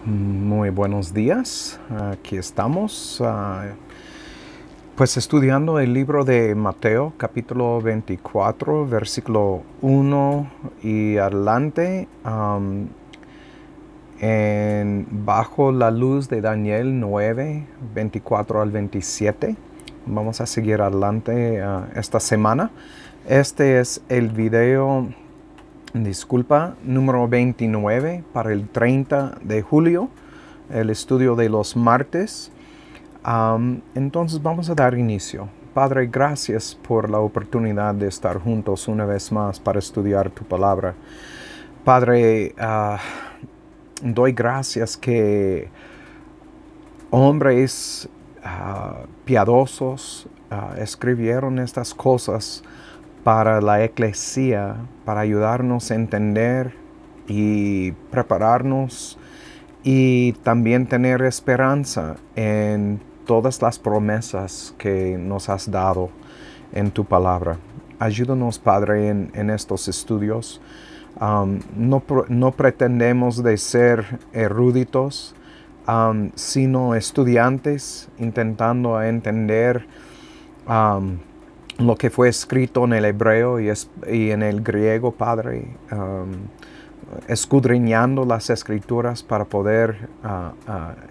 Muy buenos días, aquí estamos pues estudiando el libro de Mateo capítulo 24 versículo 1 y adelante, bajo la luz de Daniel 9, 24 al 27. Vamos a seguir adelante esta semana. Este es el video, disculpa, número 29 para el 30 de julio, el estudio de los martes. Entonces vamos a dar inicio. Padre, gracias por la oportunidad de estar juntos una vez más para estudiar tu palabra. Padre, doy gracias que hombres piadosos escribieron estas cosas para la eclesía, para ayudarnos a entender y prepararnos y también tener esperanza en todas las promesas que nos has dado en tu palabra. Ayúdanos, Padre, en estos estudios. No pretendemos de ser eruditos, sino estudiantes intentando entender lo que fue escrito en el hebreo y en el griego, Padre, escudriñando las escrituras para poder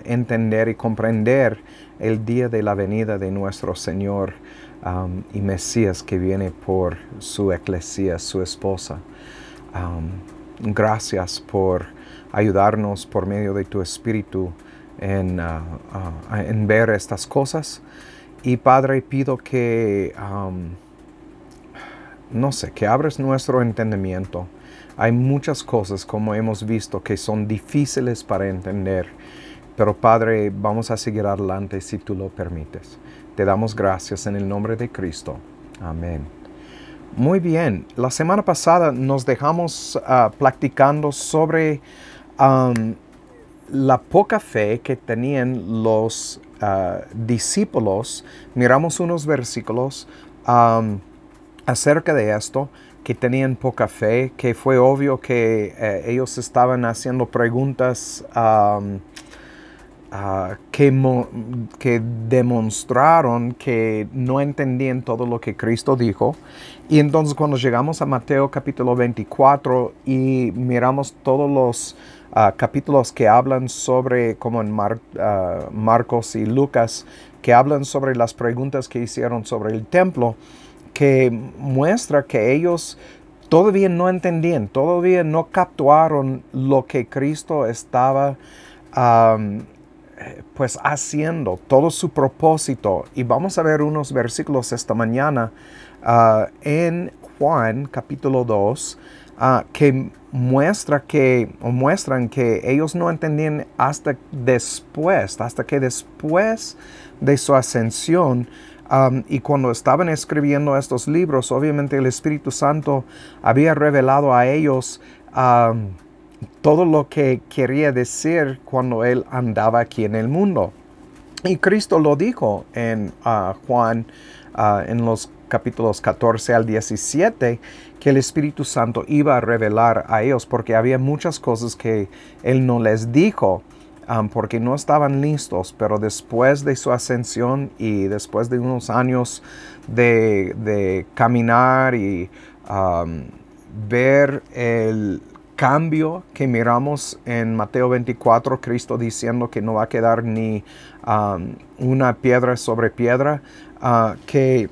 entender y comprender el día de la venida de nuestro Señor y Mesías que viene por su eclesía, su esposa. Gracias por ayudarnos por medio de tu Espíritu en ver estas cosas. Y Padre, pido que, que abres nuestro entendimiento. Hay muchas cosas, como hemos visto, que son difíciles para entender. Pero Padre, vamos a seguir adelante si tú lo permites. Te damos gracias en el nombre de Cristo. Amén. Muy bien. La semana pasada nos dejamos platicando sobre la poca fe que tenían los discípulos. Miramos unos versículos acerca de esto, que tenían poca fe, que fue obvio que ellos estaban haciendo preguntas que demostraron que no entendían todo lo que Cristo dijo. Y entonces cuando llegamos a Mateo capítulo 24 y miramos todos los capítulos que hablan sobre, como en Marcos y Lucas, que hablan sobre las preguntas que hicieron sobre el templo, que muestra que ellos todavía no entendían, todavía no captaron lo que Cristo estaba pues haciendo, todo su propósito. Y vamos a ver unos versículos esta mañana en Juan capítulo 2 que muestran que ellos no entendían hasta que después de su ascensión. Y cuando estaban escribiendo estos libros, obviamente el Espíritu Santo había revelado a ellos todo lo que quería decir cuando Él andaba aquí en el mundo. Y Cristo lo dijo en Juan, en los capítulos 14 al 17, que el Espíritu Santo iba a revelar a ellos, porque había muchas cosas que Él no les dijo, porque no estaban listos. Pero después de su ascensión y después de unos años de caminar y ver el cambio que miramos en Mateo 24, Cristo diciendo que no va a quedar ni una piedra sobre piedra, que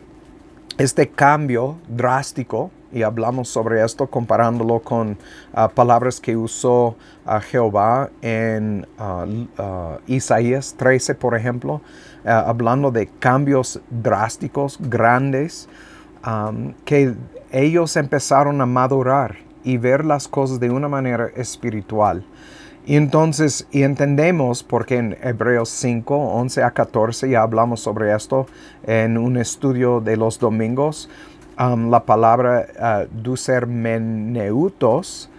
este cambio drástico, y hablamos sobre esto comparándolo con palabras que usó Jehová en Isaías 13, por ejemplo, hablando de cambios drásticos, grandes, que ellos empezaron a madurar y ver las cosas de una manera espiritual. Y entonces, entendemos, porque en Hebreos 5, 11 a 14, ya hablamos sobre esto en un estudio de los domingos, la palabra dusermeneutos,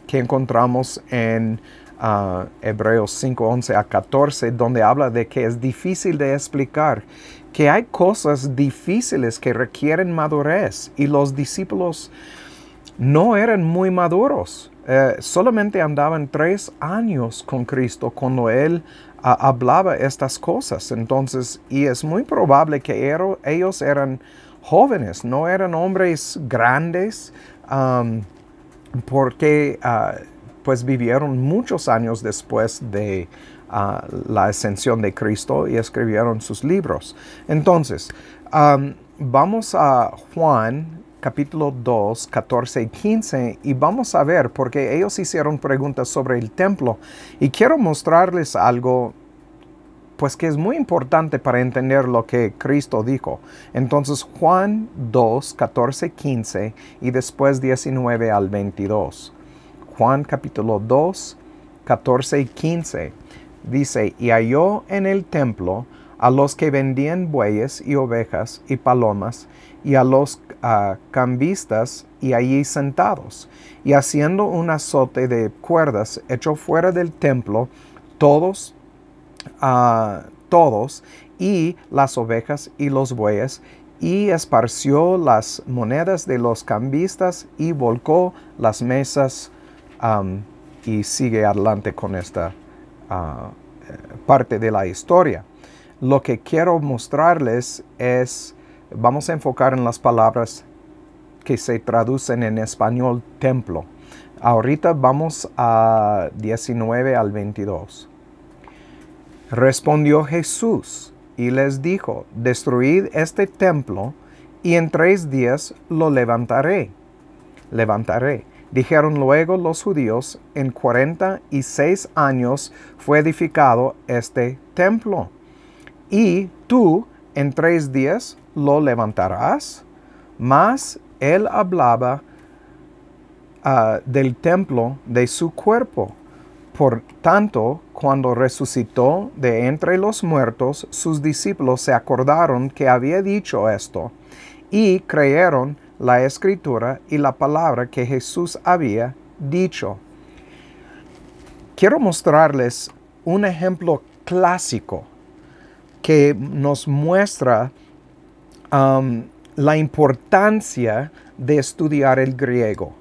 que encontramos en Hebreos 5, 11 a 14, donde habla de que es difícil de explicar, que hay cosas difíciles que requieren madurez, y los discípulos no eran muy maduros. Solamente andaban 3 años con Cristo cuando Él hablaba estas cosas. Entonces, y es muy probable que ellos eran jóvenes, no eran hombres grandes, porque pues vivieron muchos años después de la ascensión de Cristo y escribieron sus libros. Entonces, vamos a Juan capítulo 2, 14 y 15 y vamos a ver, porque ellos hicieron preguntas sobre el templo y quiero mostrarles algo pues que es muy importante para entender lo que Cristo dijo. Entonces Juan 2, 14, 15 y después 19 al 22. Juan capítulo 2, 14 y 15 dice, y halló en el templo a los que vendían bueyes y ovejas y palomas y a los cambistas y allí sentados, y haciendo un azote de cuerdas echó fuera del templo todos y las ovejas y los bueyes, y esparció las monedas de los cambistas y volcó las mesas, y sigue adelante con esta parte de la historia. Lo que quiero mostrarles es, vamos a enfocar en las palabras que se traducen en español templo. Ahorita vamos a 19 al 22. Respondió Jesús y les dijo, destruid este templo y en 3 días lo levantaré. Dijeron luego los judíos, en 46 años fue edificado este templo. Y tú en 3 días lo levantarás. Mas él hablaba del templo de su cuerpo. Por tanto, cuando resucitó de entre los muertos, sus discípulos se acordaron que había dicho esto y creyeron la escritura y la palabra que Jesús había dicho. Quiero mostrarles un ejemplo clásico que nos muestra la importancia de estudiar el griego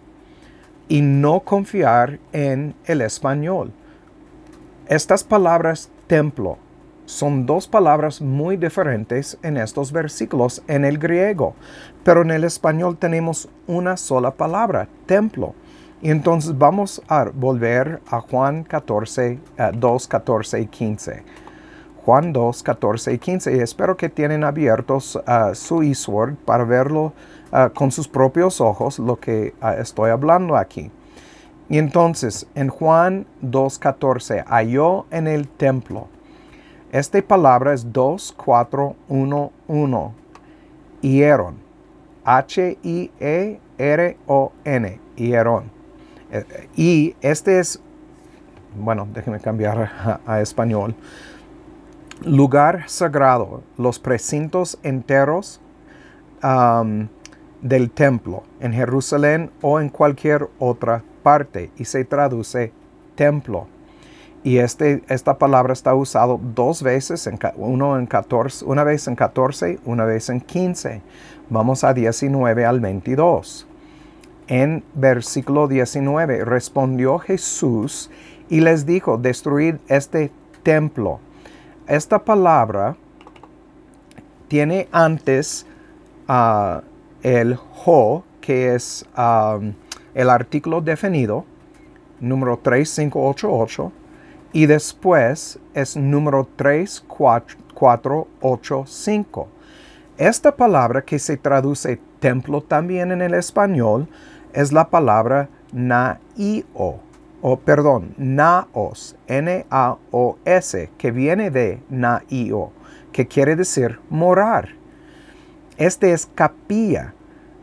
y no confiar en el español. Estas palabras templo son 2 palabras muy diferentes en estos versículos en el griego, pero en el español tenemos una sola palabra, templo. Y entonces vamos a volver a Juan 2, 14 y 15. Juan 2, 14 y 15. Y espero que tienen abiertos su eSword para verlo con sus propios ojos, lo que estoy hablando aquí. Y entonces, en Juan 2, 14, halló en el templo. Esta palabra es 2, 4, 1, 1. Hieron. H-I-E-R-O-N. Hieron. Y este es, bueno, déjenme cambiar a español. Lugar sagrado, los precintos enteros del templo, en Jerusalén o en cualquier otra parte, y se traduce templo. Y esta palabra está usada 2 veces, una vez en 14, una vez en 15. Vamos a 19 al 22. En versículo 19, respondió Jesús y les dijo, destruid este templo. Esta palabra tiene antes el jo, que es el artículo definido, número 3588, y después es número 3485. Esta palabra que se traduce templo también en el español es la palabra naos, N-A-O-S, que viene de naio, que quiere decir morar. Este es capilla,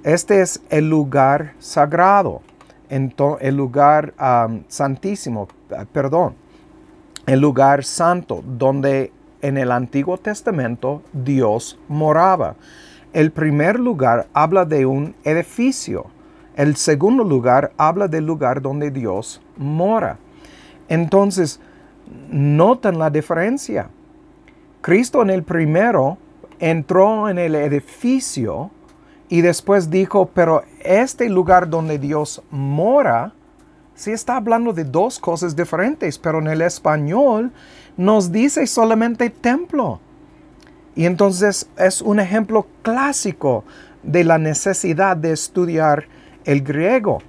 este es el lugar sagrado, el lugar santísimo, el lugar santo, donde en el Antiguo Testamento Dios moraba. El primer lugar habla de un edificio. El segundo lugar habla del lugar donde Dios mora. Entonces, notan la diferencia. Cristo en el primero entró en el edificio Y después dijo, pero este lugar donde Dios mora, sí está hablando de dos cosas diferentes, pero en el español nos dice solamente templo. Y entonces es un ejemplo clásico de la necesidad de estudiar el griego.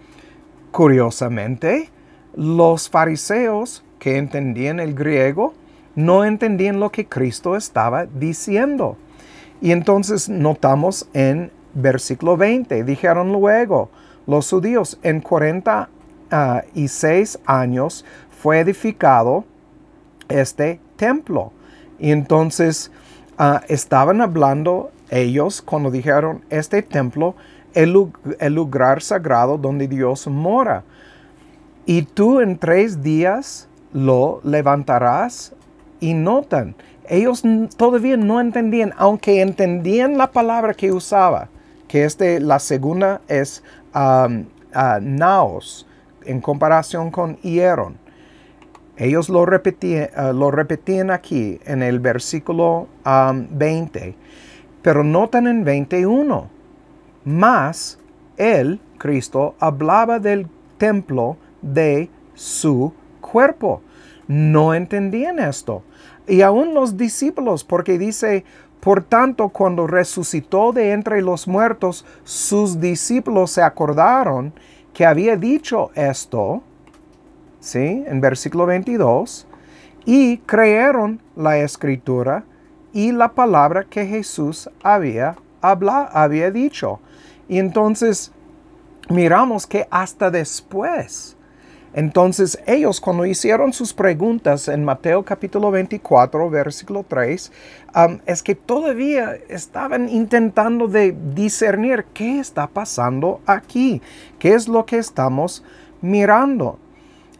Curiosamente, los fariseos que entendían el griego no entendían lo que Cristo estaba diciendo. Y entonces notamos en versículo 20, dijeron luego los judíos, en 46 años fue edificado este templo. Y entonces estaban hablando ellos cuando dijeron este templo, el lugar sagrado donde Dios mora. Y tú en 3 días lo levantarás. Y notan, ellos todavía no entendían, aunque entendían la palabra que usaba, que la segunda es naos, en comparación con hieron. Ellos lo repetían aquí en el versículo 20, pero notan en 21, más él, Cristo, hablaba del templo de su cuerpo. No entendían esto. Y aún los discípulos, porque dice, por tanto, cuando resucitó de entre los muertos, sus discípulos se acordaron que había dicho esto, ¿sí? En versículo 22, y creyeron la escritura y la palabra que Jesús había dicho. Y entonces miramos que hasta después, entonces ellos cuando hicieron sus preguntas en Mateo capítulo 24, versículo 3, es que todavía estaban intentando de discernir qué está pasando aquí, qué es lo que estamos mirando.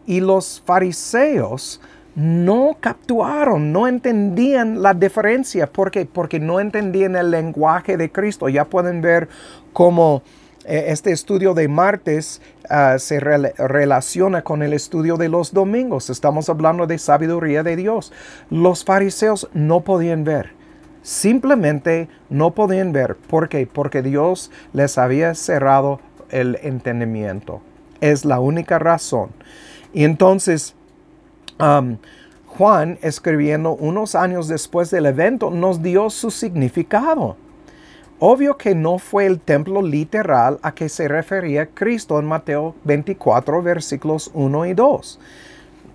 Y los fariseos no captaron, no entendían la diferencia. ¿Por qué? Porque no entendían el lenguaje de Cristo. Ya pueden ver cómo este estudio de martes se relaciona con el estudio de los domingos. Estamos hablando de sabiduría de Dios. Los fariseos no podían ver. Simplemente no podían ver. ¿Por qué? Porque Dios les había cerrado el entendimiento. Es la única razón. Y entonces, Juan, escribiendo unos años después del evento, nos dio su significado. Obvio que no fue el templo literal a que se refería Cristo en Mateo 24, versículos 1 y 2.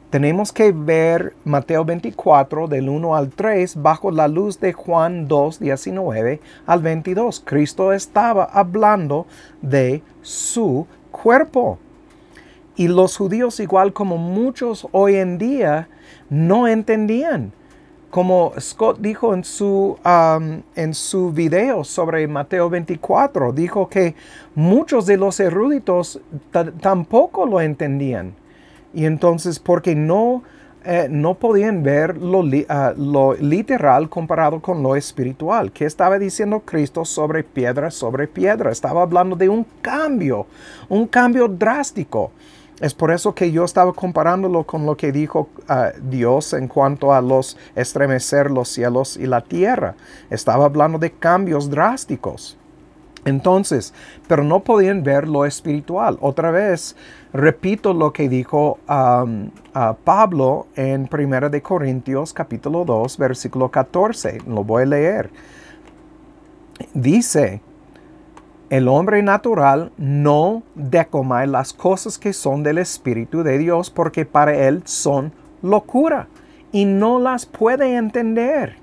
Tenemos que ver Mateo 24, del 1 al 3, bajo la luz de Juan 2, 19 al 22. Cristo estaba hablando de su cuerpo. Y los judíos, igual como muchos hoy en día, no entendían. Como Scott dijo en su video sobre Mateo 24, dijo que muchos de los eruditos tampoco lo entendían. Y entonces, porque no podían ver lo literal comparado con lo espiritual. ¿Qué estaba diciendo Cristo sobre piedra sobre piedra? Estaba hablando de un cambio drástico. Es por eso que yo estaba comparándolo con lo que dijo Dios en cuanto a estremecer los cielos y la tierra. Estaba hablando de cambios drásticos. Entonces, pero no podían ver lo espiritual. Otra vez, repito lo que dijo Pablo en 1 de Corintios capítulo 2, versículo 14. Lo voy a leer. Dice, el hombre natural no decoma las cosas que son del Espíritu de Dios, porque para él son locura y no las puede entender,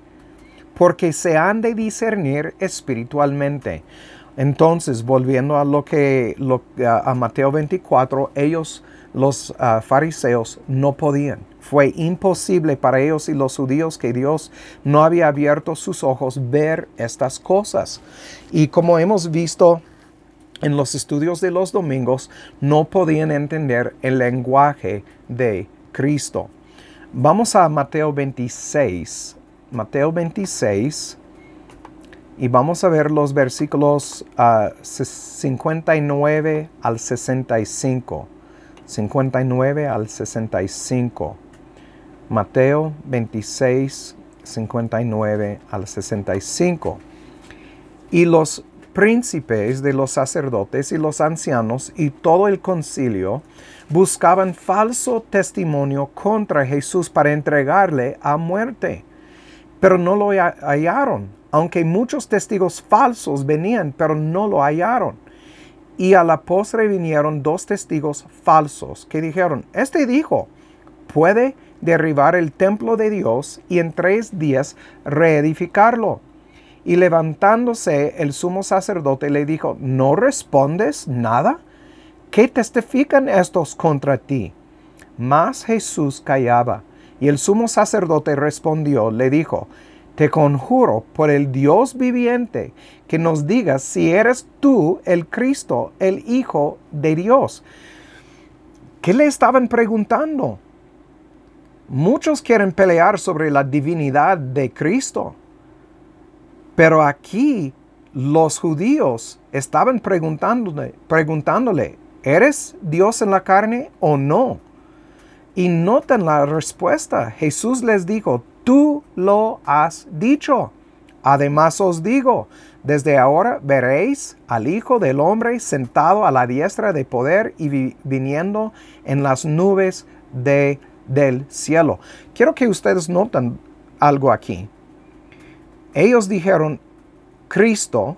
porque se han de discernir espiritualmente. Entonces, volviendo a Mateo 24, los fariseos, no podían. Fue imposible para ellos y los judíos que Dios no había abierto sus ojos ver estas cosas. Y como hemos visto en los estudios de los domingos, no podían entender el lenguaje de Cristo. Vamos a Mateo 26. Mateo 26. Y vamos a ver los versículos 59 al 65. 59 al 65. Mateo 26, 59 al 65. Y los príncipes de los sacerdotes y los ancianos y todo el concilio buscaban falso testimonio contra Jesús para entregarle a muerte. Pero no lo hallaron, aunque muchos testigos falsos venían, pero no lo hallaron. Y a la postre vinieron 2 testigos falsos que dijeron, este dijo, puede derribar el templo de Dios y en 3 días reedificarlo. Y levantándose el sumo sacerdote le dijo, ¿no respondes nada? ¿Qué testifican estos contra ti? Mas Jesús callaba. Y el sumo sacerdote respondió, le dijo, te conjuro por el Dios viviente que nos digas si eres tú el Cristo, el Hijo de Dios. ¿Qué le estaban preguntando? Muchos quieren pelear sobre la divinidad de Cristo. Pero aquí los judíos estaban preguntándole, ¿eres Dios en la carne o no? Y noten la respuesta. Jesús les dijo, tú lo has dicho. Además os digo, desde ahora veréis al Hijo del Hombre sentado a la diestra de poder y viniendo en las nubes del cielo. Quiero que ustedes noten algo aquí. Ellos dijeron, Cristo,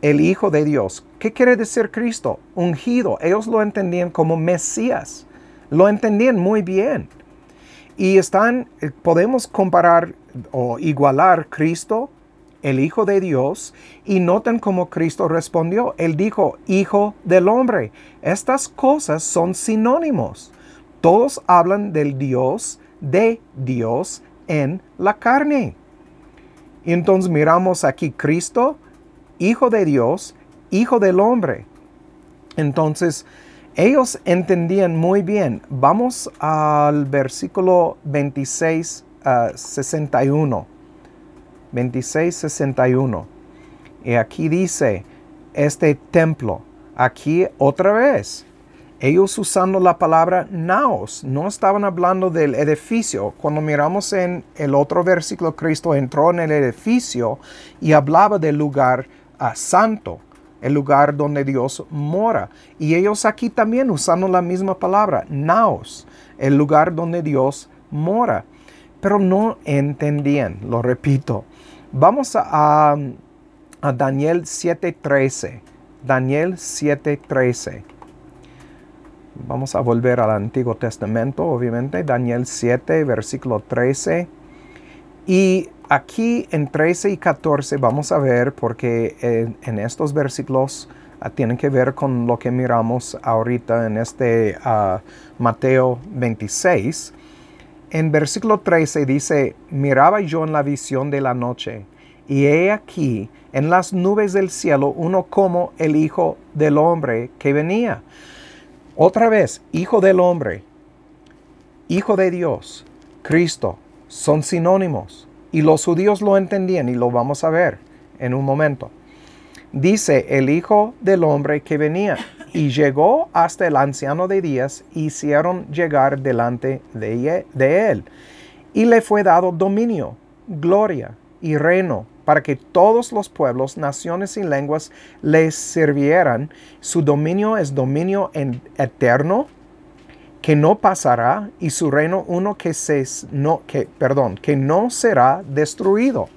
el Hijo de Dios. ¿Qué quiere decir Cristo? Ungido. Ellos lo entendían como Mesías. Lo entendían muy bien. Y podemos comparar o igualar Cristo, el Hijo de Dios, y noten cómo Cristo respondió. Él dijo, Hijo del Hombre. Estas cosas son sinónimos. Todos hablan del Dios, de Dios en la carne. Y entonces miramos aquí Cristo, Hijo de Dios, Hijo del Hombre. Entonces, ellos entendían muy bien. Vamos al versículo 61. 61. Y aquí dice, este templo, aquí otra vez. Ellos usando la palabra naos, no estaban hablando del edificio. Cuando miramos en el otro versículo, Cristo entró en el edificio y hablaba del lugar santo, el lugar donde Dios mora. Y ellos aquí también usando la misma palabra, naos, el lugar donde Dios mora. Pero no entendían, lo repito. Vamos a Daniel 7:13. Daniel 7:13. Vamos a volver al Antiguo Testamento, obviamente. Daniel 7, versículo 13. Y aquí en 13 y 14 vamos a ver, porque en estos versículos tienen que ver con lo que miramos ahorita en Mateo 26. En versículo 13 dice, miraba yo en la visión de la noche, y he aquí en las nubes del cielo uno como el Hijo del Hombre que venía. Otra vez, Hijo del Hombre, Hijo de Dios, Cristo, son sinónimos. Y los judíos lo entendían y lo vamos a ver en un momento. Dice, el Hijo del Hombre que venía, y llegó hasta el anciano de días, y hicieron llegar delante de él. Y le fue dado dominio, gloria y reino, para que todos los pueblos, naciones y lenguas les sirvieran. Su dominio es dominio eterno, que no pasará, y su reino uno que no será destruido.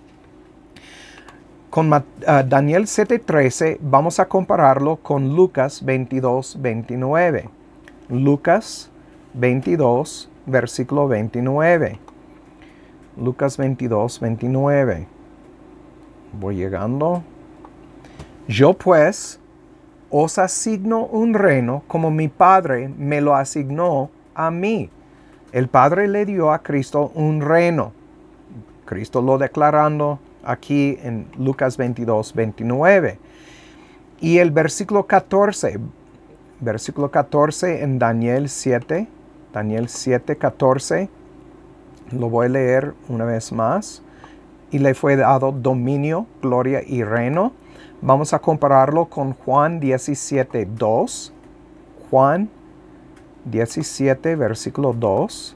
Con Daniel 7:13 vamos a compararlo con Lucas 22:29. Lucas 22, versículo 29. Lucas 22:29. Voy llegando. Yo pues os asigno un reino como mi Padre me lo asignó a mí. El Padre le dio a Cristo un reino. Cristo lo declarando aquí en Lucas 22:29. Y el versículo 14 en Daniel 7:14, lo voy a leer una vez más. Y le fue dado dominio, gloria y reino. Vamos a compararlo con Juan 17:2. Juan 17, versículo 2.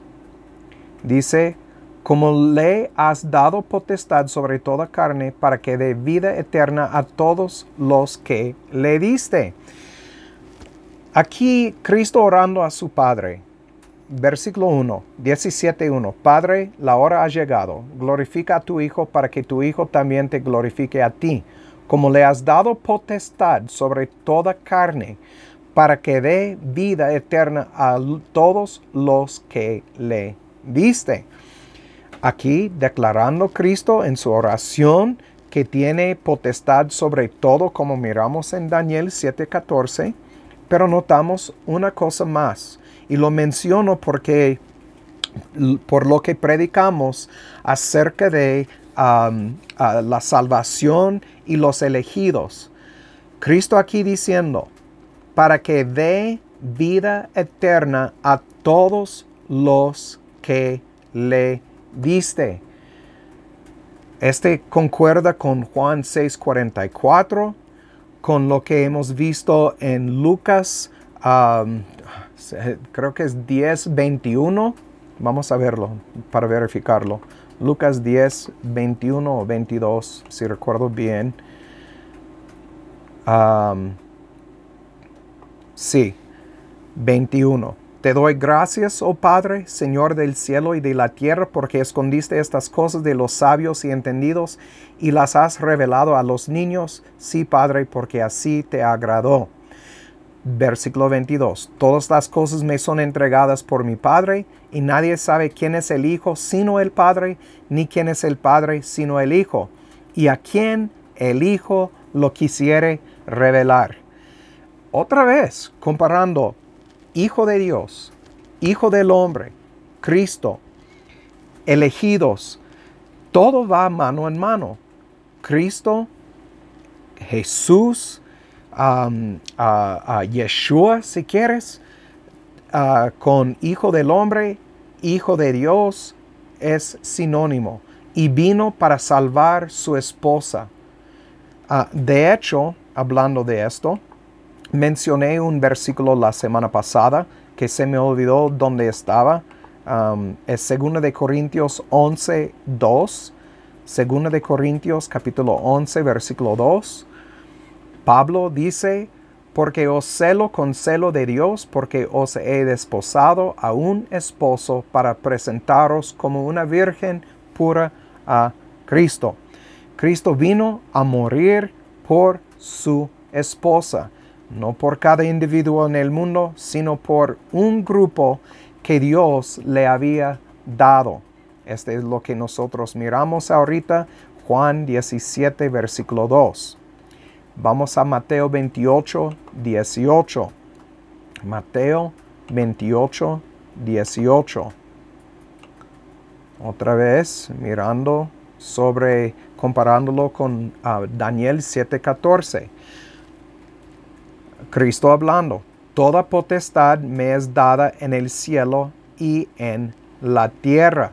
Dice, como le has dado potestad sobre toda carne para que dé vida eterna a todos los que le diste. Aquí Cristo orando a su Padre. Versículo 1, 17:1. Padre, la hora ha llegado. Glorifica a tu Hijo para que tu Hijo también te glorifique a ti, como le has dado potestad sobre toda carne, para que dé vida eterna a todos los que le diste. Aquí declarando Cristo en su oración que tiene potestad sobre todo, como miramos en Daniel 7:14, pero notamos una cosa más, y lo menciono porque por lo que predicamos acerca de la salvación y los elegidos. Cristo aquí diciendo, para que dé vida eterna a todos los que le diste. Este concuerda con Juan 6:44, con lo que hemos visto en Lucas, creo que es 10:21. Vamos a verlo para verificarlo. Lucas 10:21 o 22, si recuerdo bien. Sí, 21. Te doy gracias, oh Padre, Señor del cielo y de la tierra, porque escondiste estas cosas de los sabios y entendidos y las has revelado a los niños. Sí, Padre, porque así te agradó. Versículo 22. Todas las cosas me son entregadas por mi Padre, y nadie sabe quién es el Hijo sino el Padre, ni quién es el Padre sino el Hijo, y a quien el Hijo lo quisiere revelar. Otra vez, comparando Hijo de Dios, Hijo del hombre, Cristo, elegidos, todo va mano en mano. Cristo, Jesús, Yeshua, si quieres, con Hijo del hombre, Hijo de Dios, es sinónimo. Y vino para salvar su esposa. De hecho, hablando de esto, mencioné un versículo la semana pasada que se me olvidó dónde estaba. Es 2 de Corintios 11:2. 2 de Corintios capítulo 11, versículo 2. Pablo dice, porque os celo con celo de Dios, porque os he desposado a un esposo para presentaros como una virgen pura a Cristo. Cristo vino a morir por su esposa. No por cada individuo en el mundo, sino por un grupo que Dios le había dado. Este es lo que nosotros miramos ahorita, Juan 17, versículo 2. Vamos a Mateo 28, 18. Mateo 28, 18. Otra vez, mirando comparándolo con Daniel 7:14. Cristo hablando, toda potestad me es dada en el cielo y en la tierra.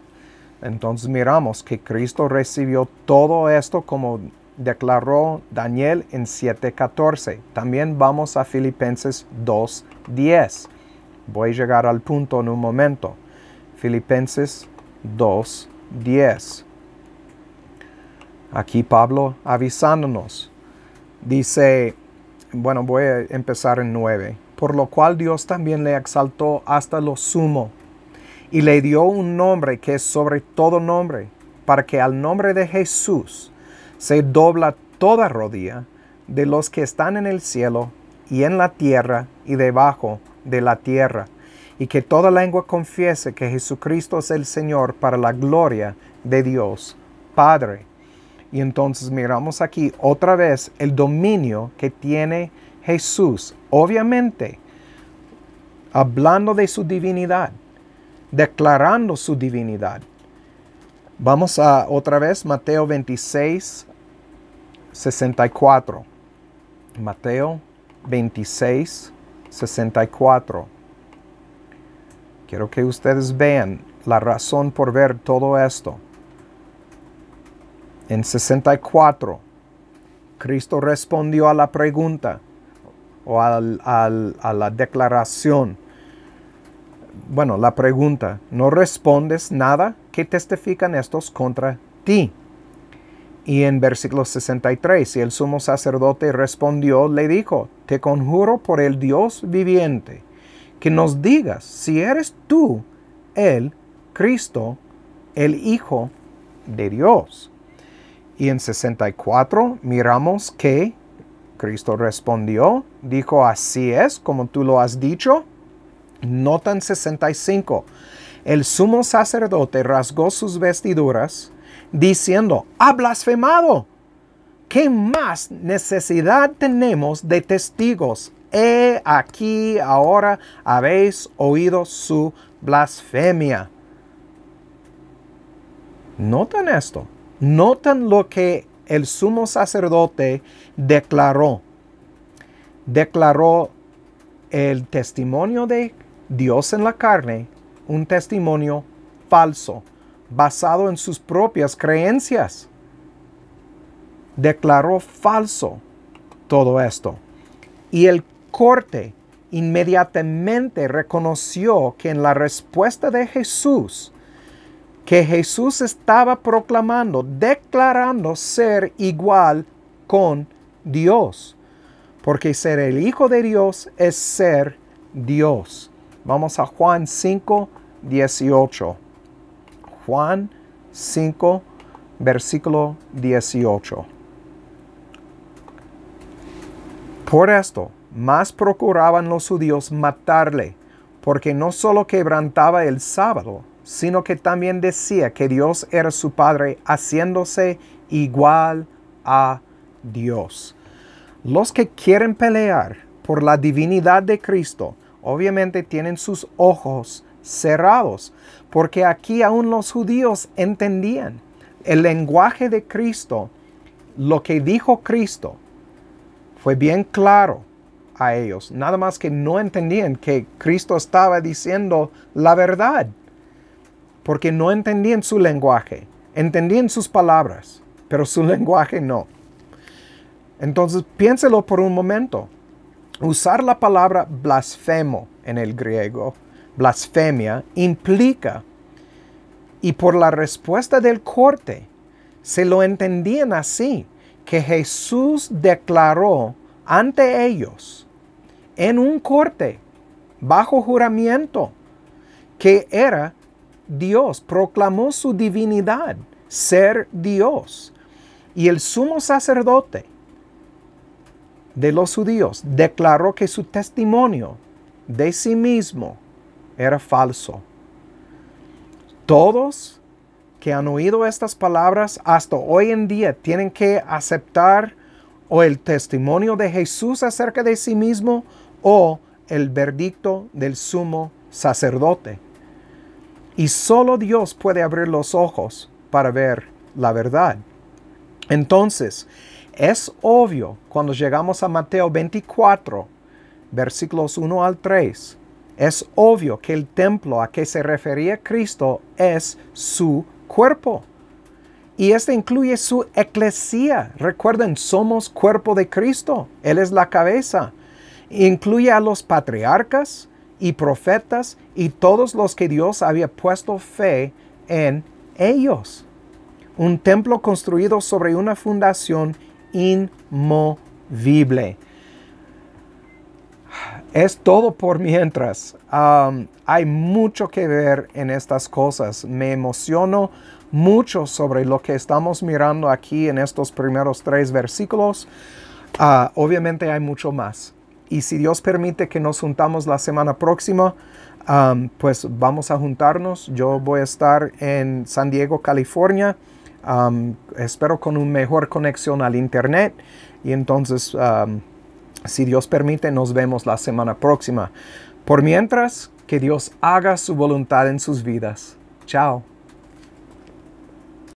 Entonces miramos que Cristo recibió todo esto como declaró Daniel en 7:14. También vamos a Filipenses 2:10. Voy a llegar al punto en un momento. Filipenses 2:10. Aquí Pablo avisándonos. Dice, bueno, voy a empezar en 9. Por lo cual Dios también le exaltó hasta lo sumo, y le dio un nombre que es sobre todo nombre, para que al nombre de Jesús se dobla toda rodilla de los que están en el cielo y en la tierra y debajo de la tierra, y que toda lengua confiese que Jesucristo es el Señor, para la gloria de Dios Padre. Y entonces miramos aquí otra vez el dominio que tiene Jesús, obviamente hablando de su divinidad, declarando su divinidad. Vamos a otra vez Mateo 26, 64. Mateo 26, 64. Quiero que ustedes vean la razón por ver todo esto. En 64, Cristo respondió a la pregunta o a la declaración. Bueno, la pregunta, ¿no respondes nada? qué testifican estos contra ti? Y en versículo 63, y el sumo sacerdote respondió, le dijo, te conjuro por el Dios viviente, que nos digas si eres tú el Cristo, el Hijo de Dios. Y en 64 miramos que Cristo respondió, dijo, así es como tú lo has dicho. Nota en 65, el sumo sacerdote rasgó sus vestiduras, diciendo, ha blasfemado. ¿Qué más necesidad tenemos de testigos? He aquí ahora habéis oído su blasfemia. Notan esto. Notan lo que el sumo sacerdote declaró. Declaró el testimonio de Dios en la carne, un testimonio falso, basado en sus propias creencias. Declaró falso todo esto. Y el corte inmediatamente reconoció que en la respuesta de Jesús, que Jesús estaba proclamando, declarando ser igual con Dios. Porque ser el Hijo de Dios es ser Dios. Vamos a Juan 5, 18. Juan 5, versículo 18. Por esto, más procuraban los judíos matarle, porque no solo quebrantaba el sábado, sino que también decía que Dios era su Padre, haciéndose igual a Dios. Los que quieren pelear por la divinidad de Cristo, obviamente tienen sus ojos cerrados, porque aquí aún los judíos entendían el lenguaje de Cristo, lo que dijo Cristo, fue bien claro a ellos. Nada más que no entendían que Cristo estaba diciendo la verdad, porque no entendían su lenguaje. Entendían sus palabras, pero su lenguaje no. Entonces, piénselo por un momento. Usar la palabra blasfemo en el griego, blasfemia, implica, y por la respuesta del corte, se lo entendían así, que Jesús declaró ante ellos, en un corte, bajo juramento, que era Dios, proclamó su divinidad, ser Dios. Y el sumo sacerdote de los judíos declaró que su testimonio de sí mismo era falso. Todos que han oído estas palabras hasta hoy en día tienen que aceptar o el testimonio de Jesús acerca de sí mismo o el veredicto del sumo sacerdote. Y solo Dios puede abrir los ojos para ver la verdad. Entonces, es obvio cuando llegamos a Mateo 24, versículos 1 al 3, es obvio que el templo a que se refería Cristo es su cuerpo. Y este incluye su eclesía. Recuerden, somos cuerpo de Cristo. Él es la cabeza. Incluye a los patriarcas y profetas y todos los que Dios había puesto fe en ellos. Un templo construido sobre una fundación inmovible. Es todo por mientras. Hay mucho que ver en estas cosas. Me emociono mucho sobre lo que estamos mirando aquí en estos primeros 3 versículos. Obviamente hay mucho más. Y si Dios permite que nos juntamos la semana próxima, pues vamos a juntarnos. Yo voy a estar en San Diego, California. Espero con una mejor conexión al internet. Y entonces, si Dios permite, nos vemos la semana próxima. Por mientras, que Dios haga su voluntad en sus vidas. Chao.